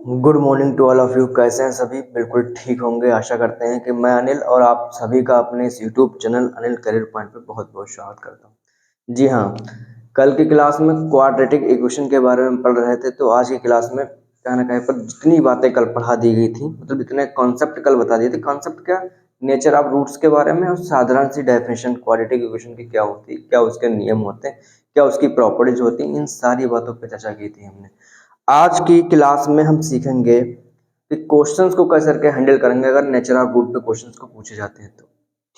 Good morning to all of you. कैसे हैं सभी? बिल्कुल ठीक होंगे, आशा करते हैं कि मैं अनिल और आप सभी का अपने इस YouTube channel Anil career point पे बहुत बहुत स्वागत करता हूं। जी हाँ, कल की क्लास में क्वाड्रेटिक इक्वेशन के बारे में पढ़ रहे थे, तो आज की क्लास में कहीं ना कहीं पर जितनी बातें कल पढ़ा दी गई थी, मतलब इतने कॉन्सेप्ट कल बता दिए थे। कॉन्सेप्ट क्या? नेचर ऑफ रूट्स के बारे में और साधारण सी डेफिनेशन क्वाड्रेटिक इक्वेशन की क्या होती है, क्या उसके नियम होते हैं, क्या उसकी प्रॉपर्टीज होती हैं, इन सारी बातों पर चर्चा की थी हमने। आज की क्लास में हम सीखेंगे कि क्वेश्चंस को कैसे करके हैंडल करेंगे अगर नेचर ऑफ रूट पे क्वेश्चंस को पूछे जाते हैं तो।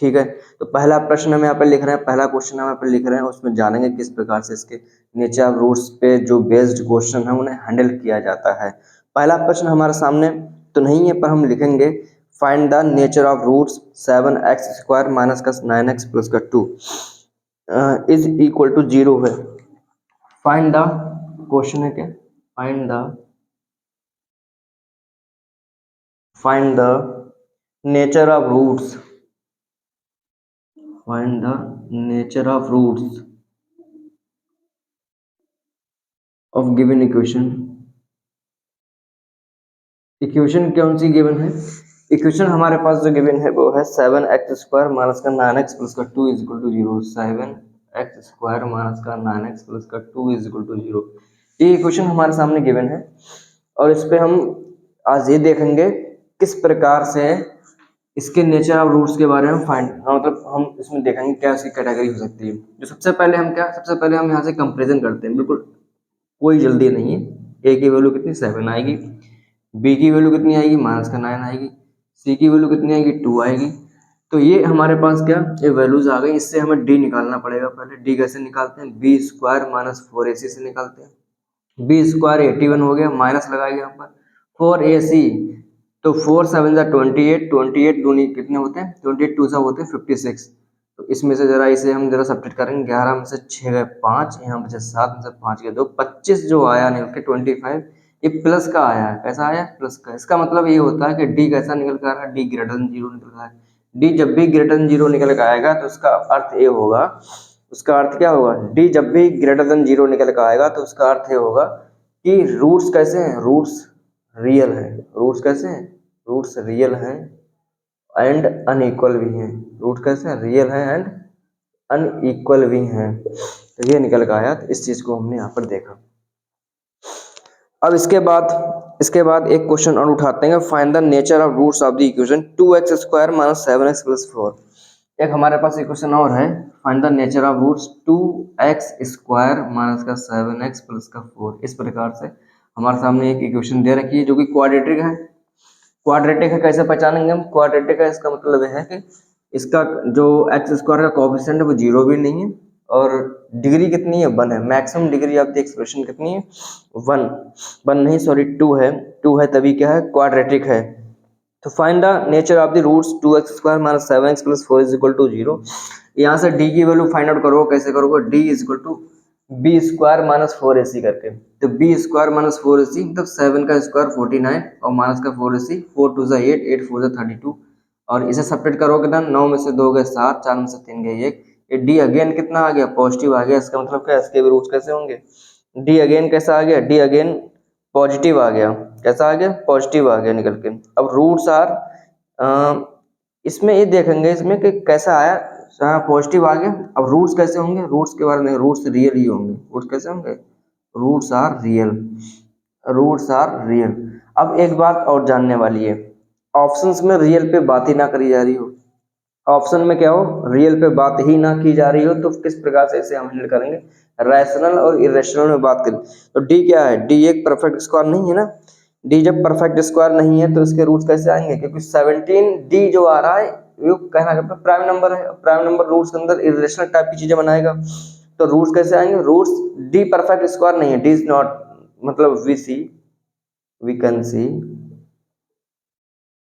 ठीक है, तो पहला प्रश्न हम यहाँ पे लिख रहे हैं, पहला क्वेश्चन हम यहाँ पे लिख रहे हैं, उसमें जानेंगे किस प्रकार से इसके नेचर ऑफ रूट्स पे जो बेस्ड क्वेश्चन है उन्हें हैंडल किया जाता है। पहला प्रश्न हमारे सामने तो नहीं है, पर हम लिखेंगे find the nature of roots 7x² minus का 9x प्लस का 2 इज इक्वल टू 0 है। फाइंड द, क्वेश्चन है क्या? find the nature of roots, find the nature of roots of given equation। Equation कौन सी गिवन है? इक्वेशन हमारे पास जो गिवन है वो है 7x² माइनस का 9x प्लस का 2 is equal to 0। 7x² minus का 9x प्लस का 2 इज इक्वल टू 0, ये इक्वेशन हमारे सामने गिवन है। और इस पे हम आज ये देखेंगे किस प्रकार से इसके नेचर ऑफ रूट्स के बारे में मतलब हम इसमें देखेंगे क्या इसकी कैटेगरी हो सकती है। जो सबसे पहले हम यहाँ से कंपेरिजन करते हैं, बिल्कुल कोई जल्दी नहीं है। ए की वैल्यू कितनी 7 आएगी, बी की वैल्यू कितनी आएगी माइनस का 9 आएगी, सी की वैल्यू कितनी आएगी 2 आएगी। तो ये हमारे पास क्या, ये वैल्यूज आ गई। इससे हमें डी निकालना पड़ेगा। पहले डी कैसे निकालते हैं? b² माइनस 4ac से निकालते हैं। b² 81 हो गया, माइनस लगाएंगे यहाँ पर 4ac, तो 4 7 28, 28 दूनी कितने होते हैं? 28 2 होते हैं 56। तो इसमें से जरा इसे हम जरा सब्ट्रैक्ट करेंगे। 11 में से 6 गए 5, यहाँ में से 7 में से 5 गए 2, 25 जो आया निकल के 25, ये प्लस का आया है। कैसा आया? प्लस का। इसका मतलब ये होता है कि डी कैसा निकल कर आ रहा है? डी ग्रेटर देन 0 निकल रहा है। डी जब भी ग्रेटर देन 0 निकल कर आएगा तो उसका अर्थ ये होगा, उसका अर्थ क्या होगा? डी जब भी ग्रेटर देन 0 निकल कर आएगा तो उसका अर्थ ये होगा कि रूट्स कैसे हैं? रूट्स रियल हैं। रूट्स कैसे हैं? रूट्स रियल हैं एंड अनइक्वल भी हैं। रूट कैसे हैं? रियल हैं एंड अनइक्वल भी हैं। तो ये निकल कर आया। तो इस चीज को हमने यहाँ पर देखा। अब इसके बाद एक क्वेश्चन और उठाते हैं, find the nature of roots of the equation 2x² minus 7x plus 4। एक हमारे पास इक्वेशन और है, find the nature of roots 2x² minus का 7x प्लस का 4। इस प्रकार से हमारे सामने एक इक्वेशन दे रखी है जो कि क्वाड्रेटिक है। क्वाड्रेटिक है, कैसे पहचानेंगे हम? क्वाड्रेटिक है, इसका मतलब है कि इसका जो x² का कोएफिशिएंट है वो 0 भी नहीं है, और डिग्री कितनी है? 1 है। Maximum degree of the expression कितनी है? 1 नहीं सॉरी 2 है। 2 है तभी क्या है? क्वाड्रेटिक है। तो find the nature of the roots 2x² minus 7x plus 4 is equal to 0। यहाँ से d की वैल्यू फाइंड आउट करो। कैसे करोगे? d is equal to b² minus 4ac करके। तो b² माइनस 4ac मतलब 7 का स्क्वायर 49 और माइनस का 4ac, 4 2 8, 8 4 32, और इसे सब्ट्रैक्ट करोगे ना, 9 में से 2 गए 7, 4 में से 3 गए 1। ये डी अगेन कितना आ गया? पॉजिटिव आ गया। इसका मतलब क्या? इसके भी रूट्स कैसे होंगे? डी अगेन कैसा आ गया? डी अगेन पॉजिटिव आ गया। कैसा आ गया? पॉजिटिव आ गया निकल के। अब रूट्स आर इसमें ये देखेंगे इसमें कि कैसा आया, पॉजिटिव आ गया। अब रूट्स कैसे होंगे? रूट्स के बारे में, रूट्स रियल ही होंगे। रूट्स कैसे होंगे? Roots are real. Roots are real. अब एक बात और जानने वाली है, ऑप्शंस में रियल पे बात ही ना करी जा रही हो, ऑप्शन में क्या हो? रियल पे बात ही ना की जा रही हो, तो किस प्रकार से इसे हम हैंडल करेंगे? रैशनल और इरेशनल में बात करें तो डी क्या है? डी एक परफेक्ट स्क्वायर नहीं है ना। डी जब परफेक्ट स्क्वायर नहीं है तो इसके रूट्स कैसे आएंगे? क्योंकि 17 डी जो आ रहा है वो कहना करता है प्राइम नंबर है। प्राइम नंबर रूट्स के अंदर इरेशनल टाइप की चीजें बनाएगा, तो रूट्स कैसे आएंगे? रूट्स डी परफेक्ट स्क्वायर नहीं है। डी इज नॉट, मतलब we can see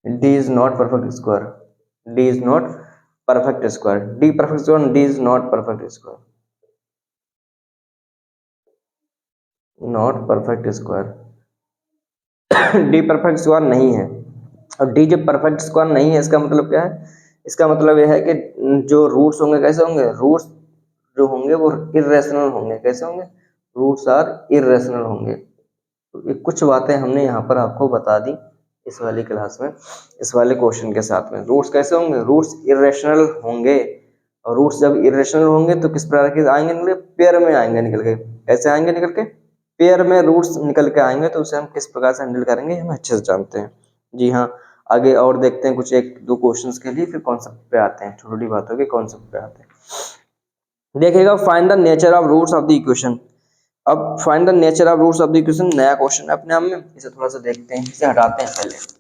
D is not perfect square. D is not perfect square। d perfect square, d is not perfect square, not perfect square। d perfect square नहीं है। और d जब perfect square नहीं है इसका मतलब क्या है? इसका मतलब यह है कि जो रूट्स होंगे कैसे होंगे? रूट्स जो होंगे वो इरेशनल होंगे। कैसे होंगे? रूट्स आर इरेशनल होंगे। तो ये कुछ बातें हमने यहाँ पर आपको बता दी इस वाली क्लास में, इस वाले क्वेश्चन के साथ में। रूट्स कैसे होंगे? रूट्स इरेशनल होंगे, और रूट्स जब इरेशनल होंगे तो किस प्रकार के आएंगे? निकल के पेयर में आएंगे, निकल के ऐसे आएंगे, निकल के पेयर में रूट्स निकल के आएंगे। तो उसे हम किस प्रकार से हैंडल करेंगे हम अच्छे से जानते हैं। जी हाँ, आगे और देखते हैं कुछ एक दो क्वेश्चंस के लिए, फिर कॉन्सेप्ट पे आते हैं, छोटी छोटी बातों के कॉन्सेप्ट पे आते हैं। देखिएगा, find the nature of roots of the equation. अब find the nature of roots of the equation नया क्वेश्चन है अपने आप में, इसे थोड़ा सा देखते हैं, इसे हटाते हैं पहले।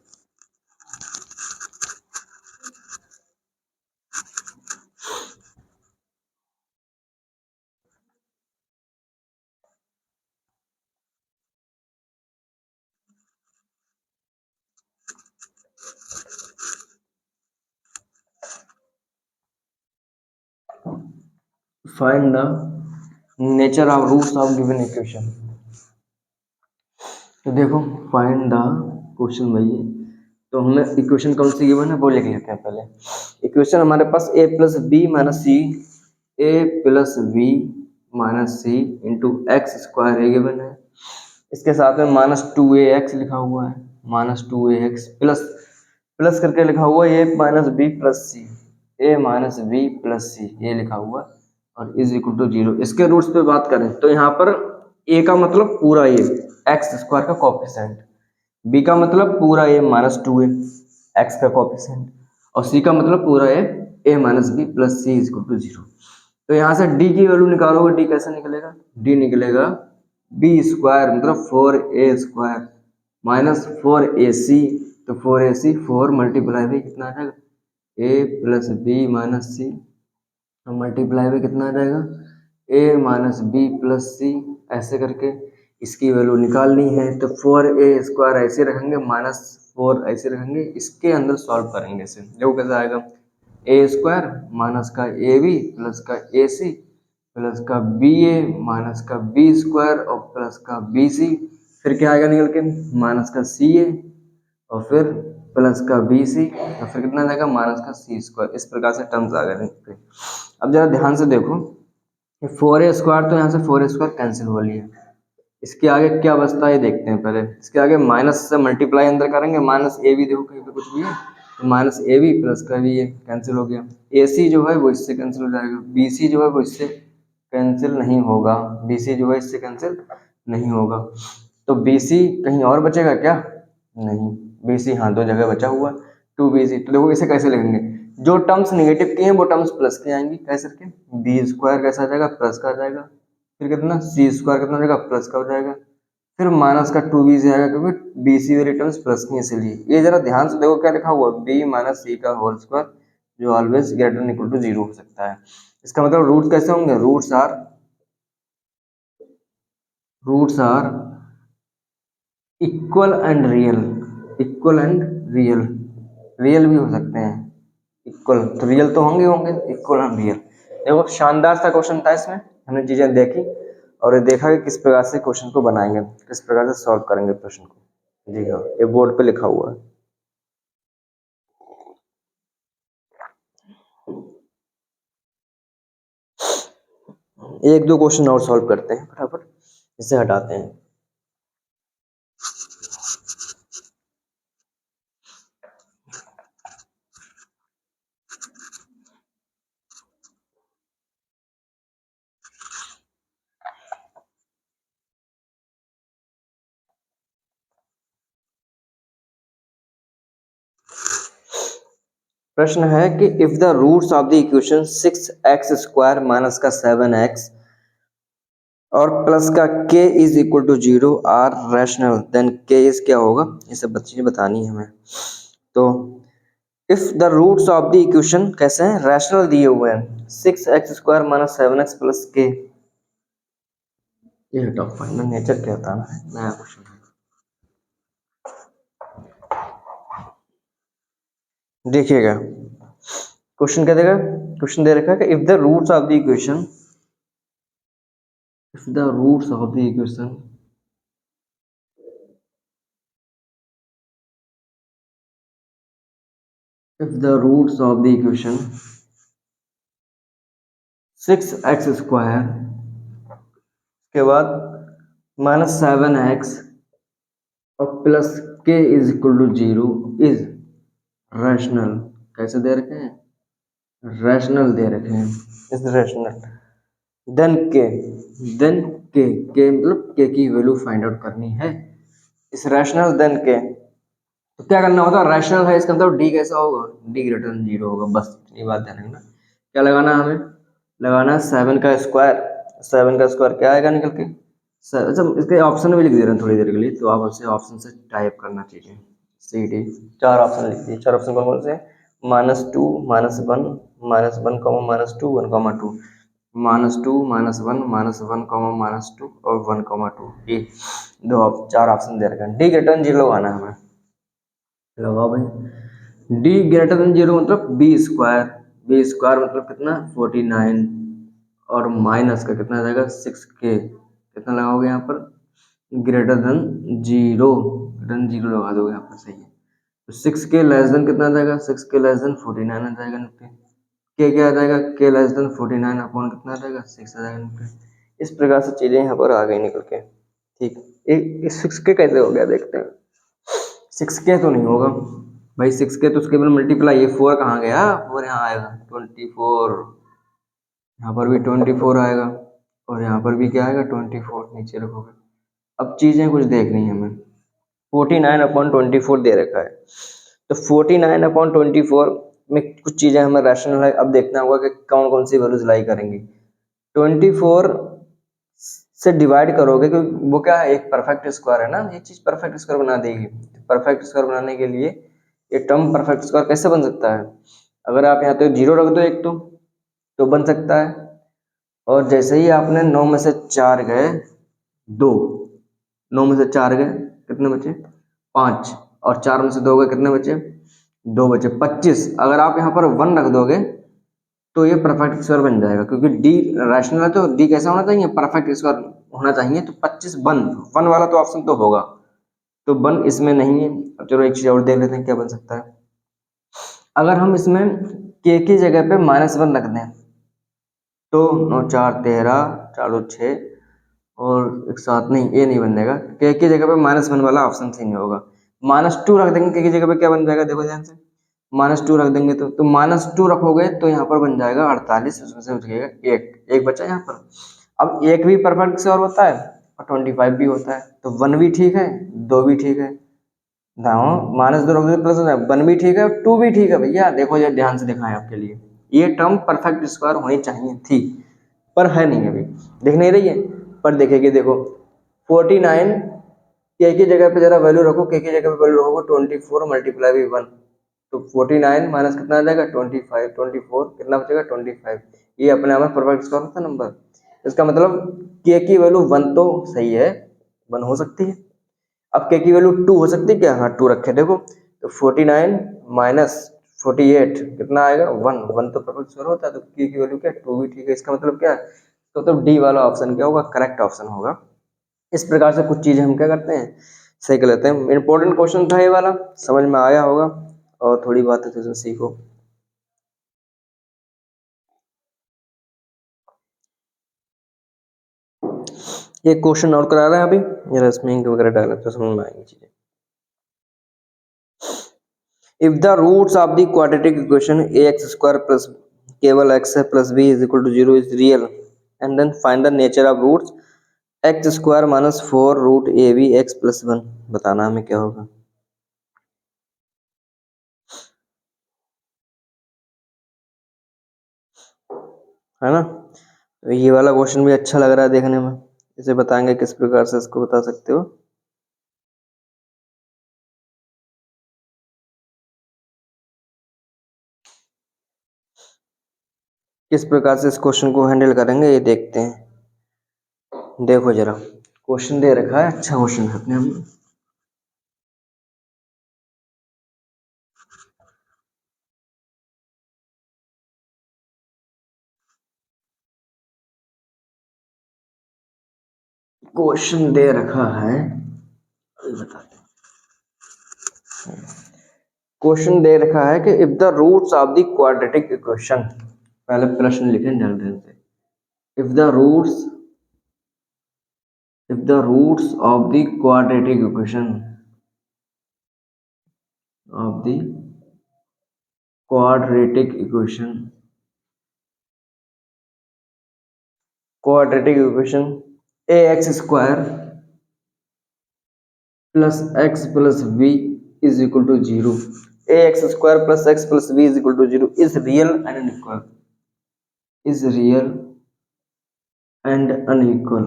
Find the nature of roots of given equation. तो देखो, फाइंड द क्वेश्चन भाई, तो हमें इक्वेशन कौन सी गिवन है वो लिख लेते हैं पहले। इक्वेशन हमारे पास a plus B minus C, A plus B minus C into X square A given है। इसके साथ में -2ax लिखा हुआ है, -2ax प्लस प्लस करके लिखा हुआ है a minus B plus C, A minus B plus C, ये लिखा हुआ है, और इज इक्वल टू 0। इसके रूट्स पे बात करें तो यहाँ पर a का मतलब पूरा a, एक्स स्क्वायर का कोफिशिएंट, b का मतलब पूरा a माइनस 2a एक्स का कोफिशिएंट, और c का मतलब पूरा a minus B plus C is equal to 0। तो यहाँ से d की वैल्यू निकालोगे, d कैसे निकलेगा? d निकलेगा b स्क्वायर मतलब 4a स्क्वायर माइनस 4ac, तो 4ac 4 मल्टीप्लाई बाई कितना आ जाएगा? a plus B minus C, multiply by कितना आ जाएगा? a minus B plus C, ऐसे करके इसकी वैल्यू निकालनी है। तो 4a स्क्वायर ऐसे रखेंगे, माइनस 4 ऐसे रखेंगे, इसके अंदर सॉल्व करेंगे इसे। देखो कैसे आएगा, a स्क्वायर माइनस का ए बी प्लस का ए सी प्लस का बी ए माइनस का बी स्क्वायर और प्लस का बी सी, फिर क्या आएगा निकल के? माइनस का सी ए और फिर प्लस का बी सी और फिर कितना आएगा? माइनस का सी स्क्वायर। इस प्रकार से टर्म्स आ गए। अब जरा ध्यान से देखो, 4a स्क्वायर, तो यहाँ से 4a स्क्वायर कैंसिल हो लिया, इसके आगे क्या बचता है ये देखते हैं पहले। इसके आगे माइनस से मल्टीप्लाई अंदर करेंगे, माइनस ए बी, देखो कहीं पे कुछ भी है तो माइनस ए बी प्लस का भी ये कैंसिल हो गया, ए सी जो है वो इससे कैंसिल हो जाएगा, बी सी जो है वो इससे कैंसिल नहीं होगा, बी सी जो है इससे कैंसिल नहीं होगा। तो बी सी कहीं और बचेगा क्या? नहीं, बी सी हाँ दो जगह बचा हुआ, 2bc। तो देखो इसे कैसे लिखेंगे, जो टर्म्स नेगेटिव की हैं वो टर्म्स प्लस की आएंगी, कैसे करके? बी स्क्वायर कैसा आ जाएगा? प्लस का आ जाएगा, फिर कितना सी स्क्वायर कितना हो जाएगा? प्लस का हो जाएगा, फिर माइनस का 2b आएगा, क्योंकि बी सी वाली टर्म्स प्लस की, इसलिए ये जरा ध्यान से देखो क्या लिखा हुआ, बी माइनस सी का होल स्क्वायर जो always greater than equal to 0 हो सकता है। इसका मतलब रूट्स कैसे होंगे? Roots are equal and real, equal and real, real भी हो सकते हैं, इक्वल तो रियल तो होंगे होंगे, इक्वल एंड रियल। देखो शानदार सा क्वेश्चन था, इसमें हमने चीजें देखी और ये देखा कि किस प्रकार से क्वेश्चन को बनाएंगे, किस प्रकार से सॉल्व करेंगे प्रश्न को। जी हाँ, ये बोर्ड पे लिखा हुआ है। एक दो क्वेश्चन और सॉल्व करते हैं फटाफट, इसे हटाते हैं। प्रश्न है कि if the roots of the equation 6x square minus का 7x और प्लस का k is equal to 0 are rational, then k is क्या होगा? ये सब चीजें बतानी है हमें। तो if the roots of the equation कैसे हैं? रैशनल दिए हुए हैं, 6x square minus 7x plus k। ये हटाओ, फाइनल नेचर क्या होता है, नया क्वेश्चन है। देखिएगा क्वेश्चन क्या देगा, क्वेश्चन दे रखा है कि if the roots of the equation, if the roots of the equation if the roots of the equation 6x square के बाद -7x और plus k is equal to zero is rational. कैसे दे रखे हैं? रैशनल दे रखे हैं, is rational. Then k, then k मतलब के की वैल्यू फाइंड आउट करनी है। इस रैशनल देन के तो क्या करना होता है? रैशनल है इसका मतलब डी कैसा होगा? डी ग्रेटर देन जीरो होगा। बस इतनी बात ध्यान रखना। क्या लगाना है हमें? लगाना है 7 का स्क्वायर। 7 का स्क्वायर क्या आएगा निकल के? अच्छा, इसके ऑप्शन भी लिख दे रहे हैं थोड़ी देर के लिए, तो आप उसे ऑप्शन से टाइप करना चाहिए। सी डी, 4 ऑप्शन लिख दिए। 4 ऑप्शन कौन कौन से? -2, -1, -1, -2, 1, 2, -2, -1, -1, -2 और 1, 2। ये 4 ऑप्शन दे रखे हैं। डी ग्रेटर देन जीरो लगाना है हमें। लगाओ भाई। डी ग्रेटर देन जीरो मतलब बी स्क्वायर। बी स्क्वायर मतलब कितना? 49 और माइनस का कितना आ जाएगा? 6k। कितना लगाओगे यहाँ पर? Greater than zero, greater than zero लगा दोगे यहाँ पर। सही है। तो 6k लेस देन कितना आ जाएगा? 6k लेस देन 49 आ जाएगा नीचे। के क्या आ जाएगा? k लेस देन 49 अपॉन कितना आ जाएगा? 6 आ जाएगा नीचे। इस प्रकार से चीजें यहाँ पर आ गई निकल के। ठीक, एक 6k कैसे हो गया देखते हैं। 6k तो नहीं होगा भाई। 6k तो उसके बाद मल्टीप्लाई, ये 4 कहाँ गया? 4 यहाँ आएगा 24, यहाँ पर भी 24 आएगा और यहाँ पर भी क्या आएगा? 24 नीचे रखोगे। अब चीजें कुछ देखनी है हमें। 49/24 दे रखा है, तो 49/24 में कुछ चीजें हमें रैशनल है। अब देखना होगा कि कौन कौन सी वैल्यूज लाई करेंगी। 24 से डिवाइड करोगे क्योंकि वो क्या है? एक परफेक्ट स्क्वायर है ना, ये चीज परफेक्ट स्क्वायर बना देगी। परफेक्ट स्क्वायर बनाने के लिए ये टर्म परफेक्ट स्क्वायर कैसे बन सकता है? अगर आप यहाँ तो जीरो रख दो एक तो बन सकता है। और जैसे ही आपने 9 में से 4 गए 2, 9 में से 4 गए कितने बचे? 5, और 4 में से 2 गए कितने बचे? 2 बचे, 25। अगर आप यहाँ पर 1 रख दोगे तो ये परफेक्ट स्क्वायर बन जाएगा, क्योंकि डी रैशनल है तो डी कैसा होना चाहिए? परफेक्ट स्क्वायर होना चाहिए। तो 25 वन, वन वाला तो ऑप्शन तो होगा, तो वन इसमें नहीं है। अब चलो एक चीज और देख लेते हैं क्या बन सकता है। अगर हम इसमें के की जगह पे -1 रख दें तो 9 4 13, 4 2 6 और एक साथ नहीं, ये नहीं बन जाएगा। के की जगह पे -1 वाला ऑप्शन सही नहीं होगा। -2 रख देंगे के की जगह पे, क्या बन जाएगा? देखो ध्यान से। -2 रख देंगे तो -2 रखोगे तो यहाँ पर बन जाएगा 48, उसमें से बचेगा एक, एक बचा यहाँ पर। अब एक भी परफेक्ट स्क्वायर होता है और 25 भी होता है, तो 1 भी ठीक है, 2 भी ठीक है। -2 रख दो प्लस 1 भी ठीक है, 2 भी ठीक है भैया। देखो ये ध्यान से दिखाएं आपके लिए, ये टर्म परफेक्ट स्क्वायर होनी चाहिए थी पर है नहीं अभी, दिख नहीं रही है। पर देखेगी, देखो 49 के की जगह पे जरा वैल्यू रखो, के की जगह पे वैल्यू रखोगे 24 मल्टीप्लाई बाई 1, तो 49 माइनस कितना आ जाएगा? 25, 24 कितना बचेगा? 25। ये अपने आप में परफेक्ट स्क्वायर होता है नंबर। इसका मतलब के की वैल्यू 1 तो सही है, 1 हो सकती है। अब के की वैल्यू 2 हो सकती है क्या? हाँ 2 रखे देखो, तो 49 माइनस 48 कितना आएगा? 1, 1 तो परफेक्ट स्क्वायर होता है, तो के की वैल्यू क्या? 2 भी ठीक है। इसका मतलब क्या है? तो डी वाला ऑप्शन क्या होगा? करेक्ट ऑप्शन होगा। इस प्रकार से कुछ चीजें हम क्या करते हैं? सही कर लेते हैं। इंपॉर्टेंट क्वेश्चन था ये वाला, समझ में आया होगा और थोड़ी बातें तो सीखो। ये क्वेश्चन और करा रहे हैं अभी, ये रस्मिंग वगैरह डाला तो समझ में आएंगी चीजें। If the roots of the quadratic equation ax square plus केवल x plus b is equal to 0 is real, and then find the nature of roots x square minus 4 root ab x plus 1, बताना हमें क्या होगा। है ना? तो ये वाला क्वेश्चन भी अच्छा लग रहा है देखने में। इसे बताएंगे किस प्रकार से इसको बता सकते हो। किस प्रकार से इस क्वेश्चन को हैंडल करेंगे ये देखते हैं। देखो जरा, क्वेश्चन दे रखा है, अच्छा क्वेश्चन है अपने हम। क्वेश्चन दे रखा है, बताते क्वेश्चन दे रखा है कि if the roots of the quadratic equation, पहले प्रश्न लिखें ध्यान से। If the roots of the quadratic equation of the quadratic equation ax square plus x plus v is equal to 0. Ax square plus x plus v is equal to 0 is real and unequal. Is real and unequal.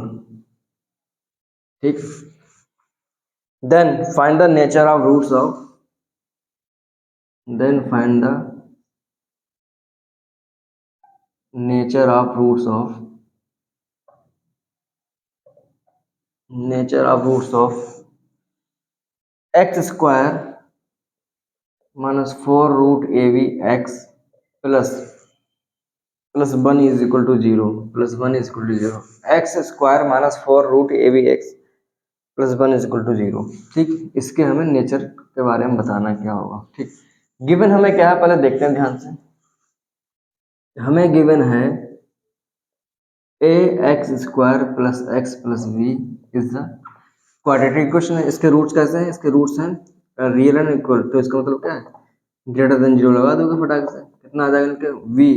ठीक. Then find the nature of roots of. Then find the nature of roots of x square minus 4 root av x plus 1 is equal to 0. Plus 1 is equal to 0. x square minus 4 root av x plus 1 is equal to 0. ठीक. इसके हमें nature के बारे में बताना क्या होगा. ठीक. गिवन हमें क्या है पहले देखते हैं ध्यान से. हमें गिवन है A X square plus X plus V is the quadratic equation है. इसके रूट्स कैसे हैं? इसके रूट्स हैं रियल एंड इक्वल. तो इसका मतलब क्या है? ग्रेटर देन 0 लगा दोगे फटाक से. कितना आ जाएगा इनके? वी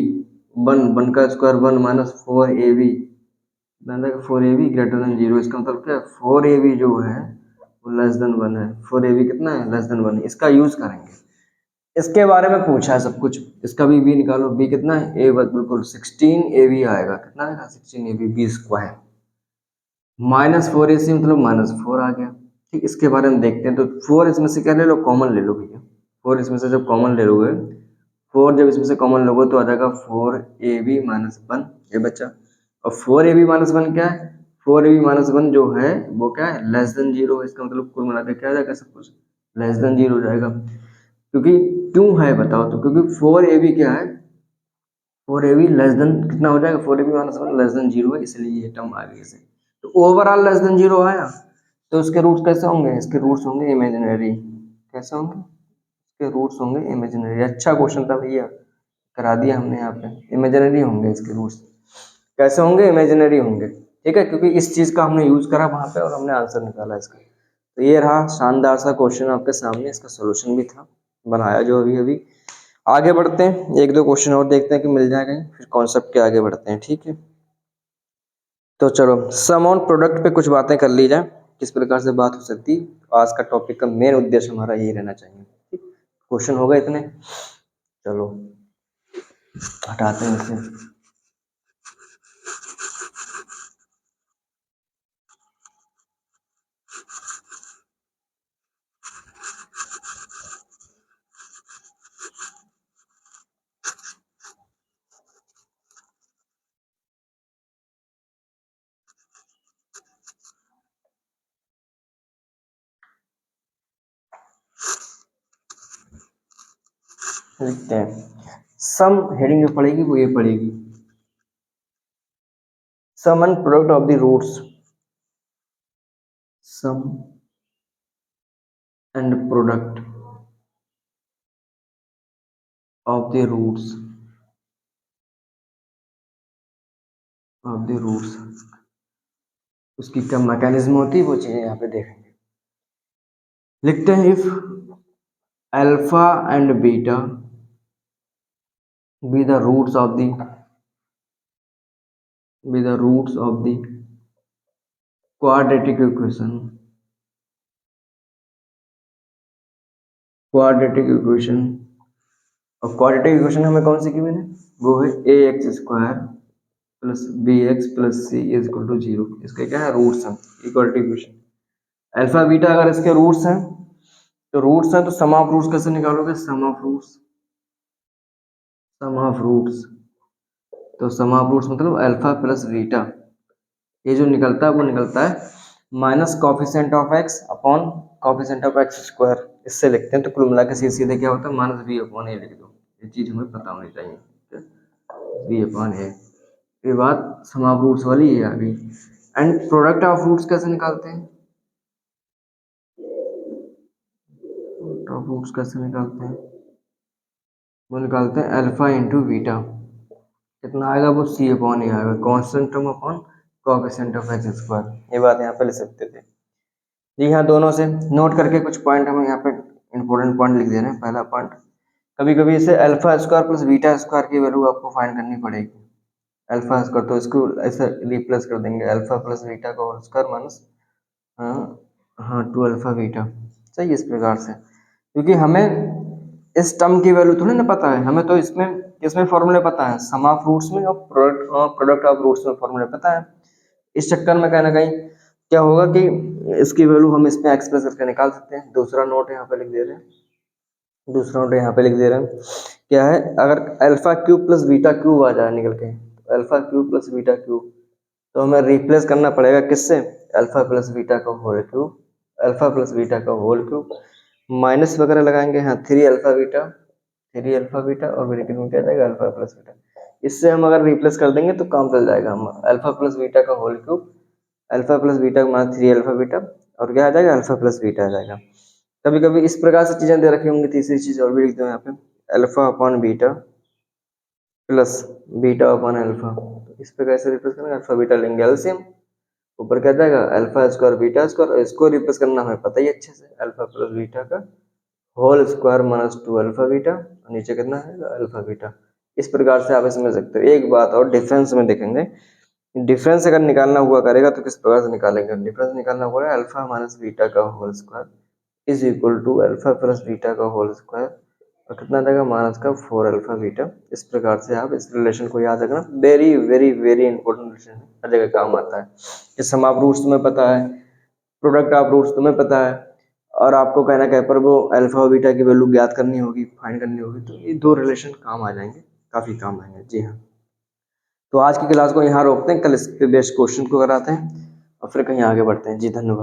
1 का square 1 minus 4ab 4ab greater than 0. इसका मतलब क्या है? 4ab जो है वो लेस देन 1 है. 4ab कितना है? Less than 1. इसका यूज करेंगे. इसके बारे में पूछा है सब कुछ. इसका भी बी निकालो. बी कितना है? ए बिल्कुल 16ab आएगा. कितना आएगा? 16ab B square minus 4ac मतलब माइनस 4 आ गया. ठीक. इसके बारे में देखते हैं. तो 4 इसमें से क्या ले लो? कॉमन ले लो भैया. 4 इसमें से जब कॉमन ले लोगे 4 जब इसमें से कॉमन लोगे तो आ जाएगा 4ab माइनस 1 ये बच्चा. और 4ab माइनस 1 क्या है? 4ab माइनस 1 जो है वो क्या है? Less than 0. इसका मतलब कुल मिलाकर क्या आ जाएगा? सब कुछ लेस देन 0 हो जाएगा. क्योंकि क्यों है बताओ तो? क्योंकि 4ab क्या है? 4ab लेस देन कितना हो जाएगा? 4ab माइनस 1 लेस देन 0 है इसलिए ये टर्म आ गई इसे. तो ओवरऑल लेस देन 0 आया. तो इसके रूट्स कैसे होंगे? इसके रूट्स होंगे इमेजिनरी. कैसे होंगे? इसके रूट्स होंगे इमेजिनरी. अच्छा क्वेश्चन था भैया, करा दिया हमने यहाँ पे. इमेजिनरी होंगे इसके रूट्स. कैसे होंगे? इमेजिनरी होंगे. ठीक है. क्योंकि इस चीज का हमने यूज करा वहां पे और हमने आंसर निकाला इसका. तो ये रहा शानदार सा क्वेश्चन आपके सामने. इसका सोल्यूशन भी था बनाया जो अभी अभी. आगे बढ़ते हैं. एक दो क्वेश्चन और देखते हैं कि मिल जाएगा. फिर कॉन्सेप्ट के आगे बढ़ते हैं. ठीक है. तो चलो सम ऑन प्रोडक्ट पे कुछ बातें कर ली जाए. किस प्रकार से बात हो सकती है. आज का टॉपिक का मेन उद्देश्य हमारा यही रहना चाहिए. ठीक. क्वेश्चन हो गए इतने. चलो हटाते हैं इसे. लिखते हैं. सम हेडिंग जो पड़ेगी वो ये पड़ेगी. Sum and product of the roots. Sum and product of the roots उसकी क्या मैकेनिज्म होती है वो चीजें यहाँ पे देखेंगे. लिखते हैं if alpha and beta be the roots of the quadratic equation और क्वाड्रेटिक इक्वेशन हमें कौन सी गिवन है? वो है A X square plus B X plus C is equal to 0. इसके क्या है? रूट्स हैं. क्वाड्रेटिक इक्वेशन अल्फा बीटा अगर इसके रूट्स हैं तो सम ऑफ रूट्स कैसे निकालोगे? सम ऑफ रूट्स तो सम ऑफ रूट्स मतलब अल्फा प्लस बीटा. ये जो निकलता है वो निकलता है minus coefficient of x upon coefficient of x square. इससे लिखते हैं. तो कुल मिला के सीधे क्या होता है? माइनस बी अपॉन ए लिख दो. ये चीज हमें पता होनी चाहिए. बी अपॉन ए. ये बात सम ऑफ रूट्स वाली ये आ गई. एंड प्रोडक्ट ऑफ रूट्स कैसे निकालते हैं? वो निकालते हैं अल्फा इंटू बीटा. कितना आएगा? वो सी अपॉन ए आएगा. Constant term upon coefficient of x square. ये बात यहाँ पे लिख सकते थे. जी हाँ. दोनों से नोट करके कुछ पॉइंट हमें यहाँ पे इंपॉर्टेंट पॉइंट लिख दे रहे हैं। पहला पॉइंट, कभी कभी इसे alpha square plus beta square की वैल्यू आपको फाइंड करनी पड़ेगी। अल्फा स्क्वायर तो इसको ऐसे रिप्लेस कर देंगे, अल्फा प्लस बीटा का होल स्क्वायर माइनस हाँ 2 अल्फा बीटा। सही, इस प्रकार से, क्योंकि हमें इस टर्म की वैल्यू थोड़ी ना पता है, हमें तो इसमें फॉर्मूले पता है, सम ऑफ रूट्स में और प्रोडक्ट ऑफ रूट्स में फॉर्मूले पता है। इस चक्कर में कहीं ना कहीं क्या होगा कि इसकी वैल्यू हम इसमें एक्सप्रेस करके निकाल सकते हैं। दूसरा नोट यहाँ पे लिख दे रहे हैं, क्या है, अगर alpha cube plus beta cube आ जाए निकल के, alpha cube plus beta cube, तो हमें रिप्लेस करना पड़ेगा किससे, अल्फा प्लस बीटा का whole cube, alpha plus beta का होल क्यूब, माइनस वगैरह लगाएंगे, हाँ 3 अल्फा बीटा और ब्रैकेट में क्या आ जाएगा अल्फा प्लस बीटा। इससे हम अगर रिप्लेस कर देंगे तो काम चल जाएगा। हम अल्फा प्लस बीटा का whole cube, alpha plus beta minus 3 alpha beta, और क्या आ जाएगा अल्फा प्लस बीटा आ जाएगा। कभी कभी इस प्रकार से चीजें दे रखी होंगी। तीसरी चीज और भी लिख दो यहाँ पे, alpha upon beta plus beta upon alpha, इस पे कैसे रिप्लेस करेंगे, अल्फा बीटा लेंगे एलसीएम, ऊपर क्या जाएगा अल्फा स्क्वायर बीटा स्क्वायर, इसको रिप्लेस करना हमें पता ही अच्छे से, अल्फा प्लस बीटा का whole square minus 2 alpha beta, नीचे कितना है अल्फा बीटा। इस प्रकार से आप समझ सकते हो। एक बात और डिफरेंस में देखेंगे, डिफरेंस अगर निकालना हुआ करेगा तो किस प्रकार से निकालेंगे, डिफरेंस निकालना हुआ है अल्फा माइनस बीटा का whole square is equal to alpha plus beta का होल स्क्वायर, और कितना आ जाएगा माइनस का 4 अल्फा बीटा। इस प्रकार से आप इस रिलेशन को याद रखना, very very very important relation है, हर जगह काम आता है। ये सम ऑफ रूट्स तुम्हें पता है, प्रोडक्ट ऑफ रूट्स तुम्हें पता है, और आपको कहना कहीं पर वो अल्फा और बीटा की वैल्यू ज्ञात करनी होगी, फाइंड करनी होगी, तो ये दो रिलेशन काम आ जाएंगे, काफी काम आएंगे। जी हाँ, तो आज की क्लास को यहाँ रोकते हैं, कल इस पे बेस्ड क्वेश्चन को कराते हैं और फिर कहीं आगे बढ़ते हैं। जी धन्यवाद।